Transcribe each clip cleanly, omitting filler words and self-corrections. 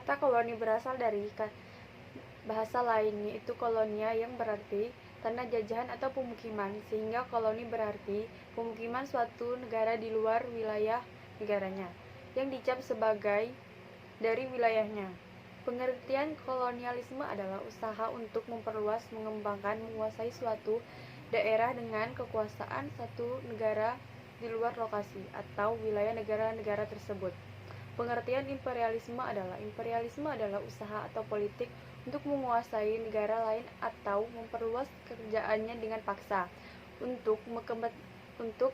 Kata koloni berasal dari bahasa lain, yaitu kolonia yang berarti tanah jajahan atau pemukiman, sehingga koloni berarti pemukiman suatu negara di luar wilayah negaranya, yang dicap sebagai dari wilayahnya. Pengertian kolonialisme adalah usaha untuk memperluas, mengembangkan, menguasai suatu daerah dengan kekuasaan satu negara di luar lokasi atau wilayah negara-negara tersebut. Pengertian imperialisme adalah usaha atau politik untuk menguasai negara lain atau memperluas kerjaannya dengan paksa untuk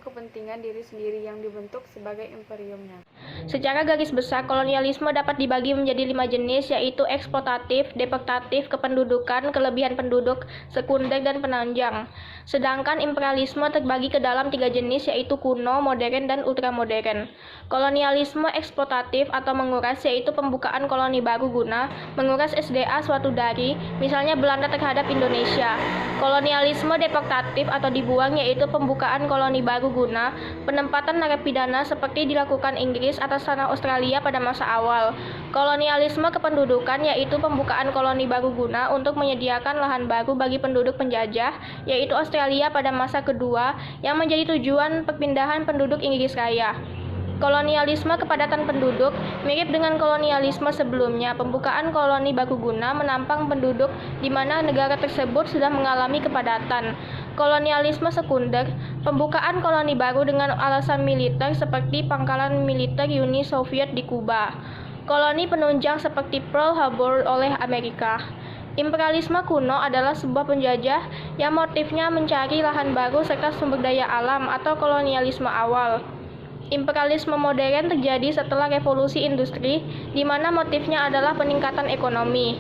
kepentingan diri sendiri yang dibentuk sebagai imperiumnya. Secara garis besar, kolonialisme dapat dibagi menjadi 5 jenis, yaitu eksploitatif, deportatif, kependudukan, kelebihan penduduk, sekunder, dan penunjang. Sedangkan imperialisme terbagi ke dalam 3 jenis, yaitu kuno, modern, dan ultramodern. Kolonialisme eksploitatif atau menguras, yaitu pembukaan koloni baru guna menguras SDA suatu dari, misalnya Belanda terhadap Indonesia. Kolonialisme deportatif atau dibuang, yaitu pembukaan koloni baru guna penempatan narapidana seperti dilakukan Inggris atas tanah Australia pada masa awal. Kolonialisme kependudukan, yaitu pembukaan koloni baru guna untuk menyediakan lahan baru bagi penduduk penjajah, yaitu Australia pada masa kedua, yang menjadi tujuan perpindahan penduduk Inggris Raya. Kolonialisme kepadatan penduduk mirip dengan kolonialisme sebelumnya. Pembukaan koloni baru guna menampang penduduk di mana negara tersebut sudah mengalami kepadatan. Kolonialisme sekunder, pembukaan koloni baru dengan alasan militer seperti pangkalan militer Uni Soviet di Kuba. Koloni penunjang seperti Pearl Harbor oleh Amerika. Imperialisme kuno adalah sebuah penjajah yang motifnya mencari lahan baru serta sumber daya alam atau kolonialisme awal. Imperialisme modern terjadi setelah revolusi industri, di mana motifnya adalah peningkatan ekonomi.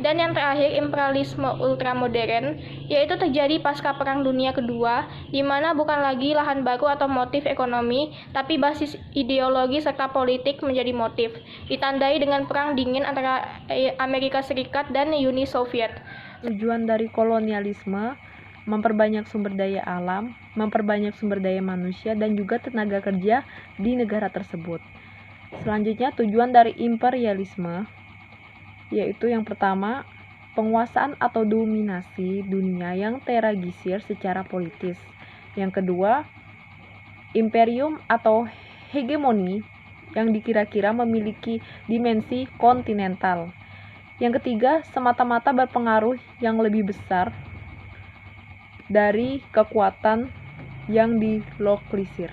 Dan yang terakhir, imperialisme ultramodern, yaitu terjadi pasca Perang Dunia Kedua, di mana bukan lagi lahan baru atau motif ekonomi, tapi basis ideologi serta politik menjadi motif, ditandai dengan Perang Dingin antara Amerika Serikat dan Uni Soviet. Tujuan dari kolonialisme memperbanyak sumber daya alam, memperbanyak sumber daya manusia, dan juga tenaga kerja di negara tersebut. Selanjutnya, tujuan dari imperialisme yaitu yang pertama, penguasaan atau dominasi dunia yang terregisir secara politis. Yang kedua, imperium atau hegemoni yang dikira-kira memiliki dimensi kontinental. Yang ketiga, semata-mata berpengaruh yang lebih besar dari kekuatan yang dilokalisir.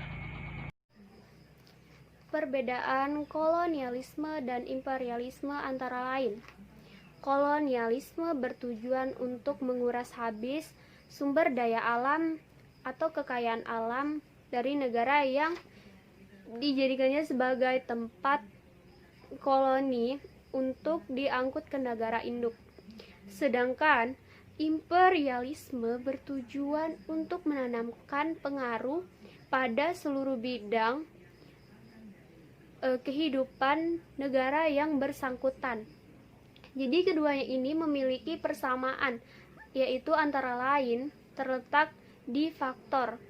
Perbedaan kolonialisme dan imperialisme antara lain. Kolonialisme bertujuan untuk menguras habis sumber daya alam atau kekayaan alam dari negara yang dijadikannya sebagai tempat koloni untuk diangkut ke negara induk. Sedangkan imperialisme bertujuan untuk menanamkan pengaruh pada seluruh bidang kehidupan negara yang bersangkutan. Jadi keduanya ini memiliki persamaan, yaitu antara lain terletak di faktor,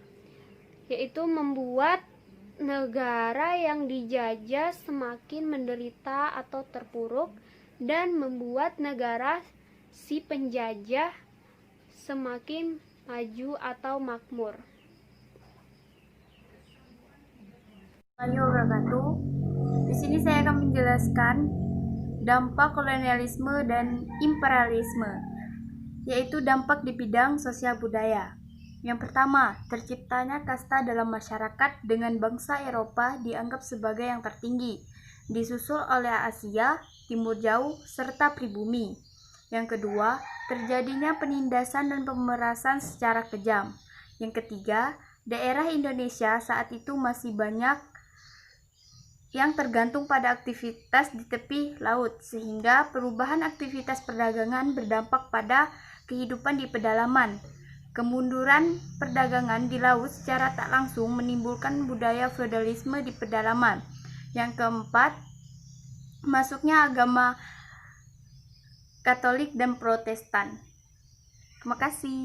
yaitu membuat negara yang dijajah semakin menderita atau terpuruk dan membuat negara si penjajah semakin maju atau makmur. Di sini saya akan menjelaskan dampak kolonialisme dan imperialisme, yaitu dampak di bidang sosial budaya. Yang pertama, terciptanya kasta dalam masyarakat dengan bangsa Eropa dianggap sebagai yang tertinggi, disusul oleh Asia, Timur Jauh, serta pribumi. Yang kedua, terjadinya penindasan dan pemerasan secara kejam. Yang ketiga, daerah Indonesia saat itu masih banyak yang tergantung pada aktivitas di tepi laut, sehingga perubahan aktivitas perdagangan berdampak pada kehidupan di pedalaman. Kemunduran perdagangan di laut secara tak langsung menimbulkan budaya feodalisme di pedalaman. Yang keempat, masuknya agama Katolik dan Protestan. Terima kasih.